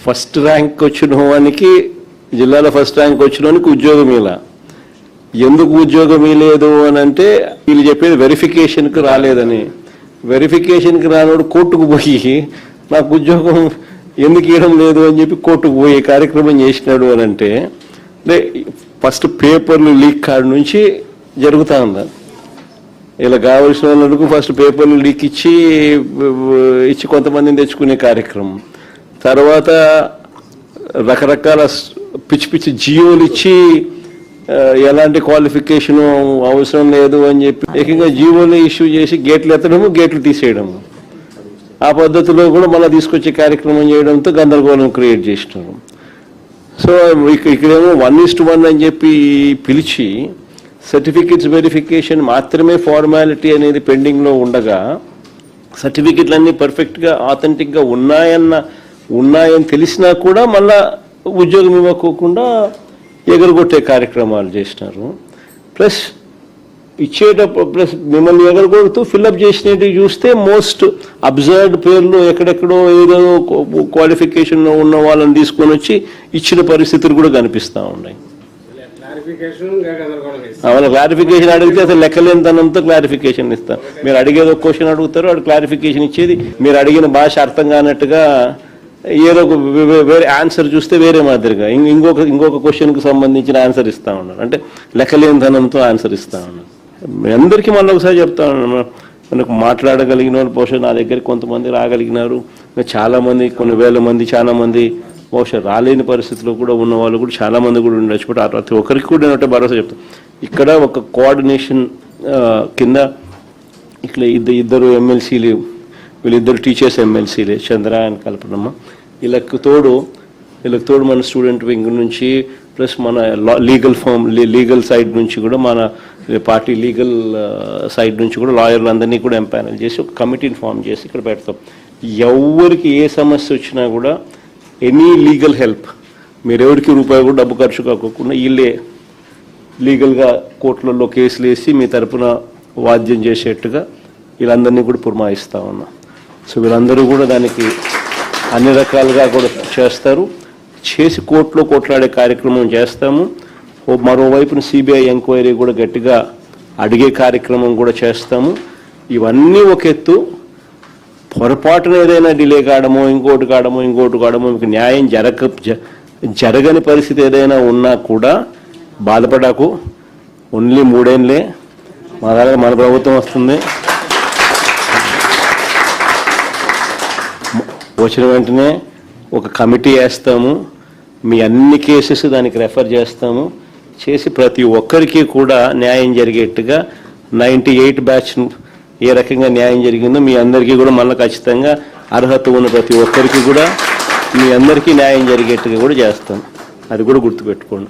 First rank వచ్చిన వానికి, జిల్లాలో ఫస్ట్ ర్యాంక్ వచ్చిన వానికి ఉద్యోగం ఇలా. ఎందుకు ఉద్యోగం ఇవ్వలేదు అని అంటే వీళ్ళు చెప్పేది వెరిఫికేషన్కి రాలేదని. వెరిఫికేషన్కి రానోడు కోర్టుకు పోయి నాకు ఉద్యోగం ఎందుకు ఇవ్వడం లేదు అని చెప్పి కోర్టుకు పోయే కార్యక్రమం చేసినాడు అని అంటే ఫస్ట్ పేపర్లు లీక్ కాడ నుంచి జరుగుతూ ఉందా. ఇలా కావలసిన వాళ్ళకు ఫస్ట్ పేపర్లు లీక్ ఇచ్చి కొంతమందిని తెచ్చుకునే కార్యక్రమం, తర్వాత రకరకాల పిచ్చి పిచ్చి జియోలు ఇచ్చి ఎలాంటి క్వాలిఫికేషను అవసరం లేదు అని చెప్పి ఏకంగా జీవోలు ఇష్యూ చేసి గేట్లు ఎత్తడము, గేట్లు తీసేయడము, ఆ పద్ధతిలో కూడా మళ్ళీ తీసుకొచ్చే కార్యక్రమం చేయడంతో గందరగోళం క్రియేట్ చేసినారు. సో ఇక్కడేమో 1:1 అని చెప్పి పిలిచి సర్టిఫికెట్స్ వెరిఫికేషన్ మాత్రమే ఫార్మాలిటీ అనేది పెండింగ్లో ఉండగా సర్టిఫికెట్లన్నీ పర్ఫెక్ట్గా ఆథెంటిక్గా ఉన్నాయని తెలిసినా కూడా మళ్ళా ఉద్యోగం ఇవ్వకోకుండా ఎగరగొట్టే కార్యక్రమాలు చేసినారు. ప్లస్ ప్లస్ మిమ్మల్ని ఎగరగొడుతూ ఫిల్అప్ చేసినట్టు చూస్తే మోస్ట్ అబ్జర్వ్డ్ పేర్లు ఎక్కడెక్కడో ఏదో క్వాలిఫికేషన్లో ఉన్న వాళ్ళని తీసుకొని వచ్చి ఇచ్చిన పరిస్థితులు కూడా కనిపిస్తూ ఉన్నాయి. వాళ్ళ క్లారిఫికేషన్ అడిగితే అసలు లెక్కలేనితనంతో క్లారిఫికేషన్ ఇస్తారు. మీరు అడిగేది ఒక క్వశ్చన్ అడుగుతారు, వాడు క్లారిఫికేషన్ ఇచ్చేది మీరు అడిగిన భాష అర్థం కానట్టుగా ఏదో ఒక వేరే ఆన్సర్ చూస్తే వేరే మాదిరిగా ఇంకొక క్వశ్చన్కి సంబంధించిన ఆన్సర్ ఇస్తూ ఉన్నారు. అంటే లెక్కలేనితనంతో ఆన్సర్ ఇస్తూ ఉన్నారు. మీ అందరికీ మళ్ళీ ఒకసారి చెప్తా ఉన్నాను, మనకు మాట్లాడగలిగిన వాళ్ళు బహుశా నా దగ్గరికి కొంతమంది రాగలిగినారు, చాలామంది కొన్ని వేల మంది చాలా మంది బహుశా రాలేని పరిస్థితిలో కూడా ఉన్న వాళ్ళు కూడా చాలామంది కూడా ఉండొచ్చు. బట్ ప్రతి ఒక్కరికి కూడా నేను భరోసా చెప్తాను. ఇక్కడ ఒక కోఆర్డినేషన్ కింద ఇక్కడ ఇద్దరు ఎమ్మెల్సీలు, వీళ్ళిద్దరు టీచర్స్ ఎమ్మెల్సీలే, చంద్ర అండ్ కల్పనమ్మ. వీళ్ళకి తోడు మన స్టూడెంట్ వింగ్ నుంచి ప్లస్ మన లీగల్ సైడ్ నుంచి కూడా మన పార్టీ లీగల్ సైడ్ నుంచి కూడా లాయర్లు అందరినీ కూడా ఎంపానల్ చేసి ఒక కమిటీని ఫామ్ చేసి ఇక్కడ పెడతాం. ఎవరికి ఏ సమస్య వచ్చినా కూడా ఎనీ లీగల్ హెల్ప్, మీరెవరికి రూపాయి కూడా డబ్బు ఖర్చు కాకుండా వీళ్ళే లీగల్గా కోర్టులలో కేసులు వేసి మీ తరపున వాద్యం చేసేట్టుగా వీళ్ళందరినీ కూడా పురమాయిస్తూ ఉన్నాం. సో వీళ్ళందరూ కూడా దానికి అన్ని రకాలుగా కూడా చేస్తారు, చేసి కోర్టులో కొట్లాడే కార్యక్రమం చేస్తాము. మరోవైపున సిబిఐ ఎంక్వైరీ కూడా గట్టిగా అడిగే కార్యక్రమం కూడా చేస్తాము. ఇవన్నీ ఒక ఎత్తు. పొరపాటున ఏదైనా డిలే కావడమో ఇంకోటి కావడమో మీకు న్యాయం జరగని పరిస్థితి ఏదైనా ఉన్నా కూడా బాధపడకు. ఓన్లీ 3 ఏళ్ళే మన ప్రభుత్వం వస్తుంది. వచ్చిన వెంటనే ఒక కమిటీ వేస్తాము, మీ అన్ని కేసెస్ దానికి రెఫర్ చేస్తాము, చేసి ప్రతి ఒక్కరికి కూడా న్యాయం జరిగేట్టుగా 98 బ్యాచ్ ఏ రకంగా న్యాయం జరిగిందో మీ అందరికీ కూడా మళ్ళీ ఖచ్చితంగా అర్హత ఉన్న ప్రతి ఒక్కరికి కూడా మీ అందరికీ న్యాయం జరిగేట్టుగా కూడా చేస్తాం. అది కూడా గుర్తుపెట్టుకోండి.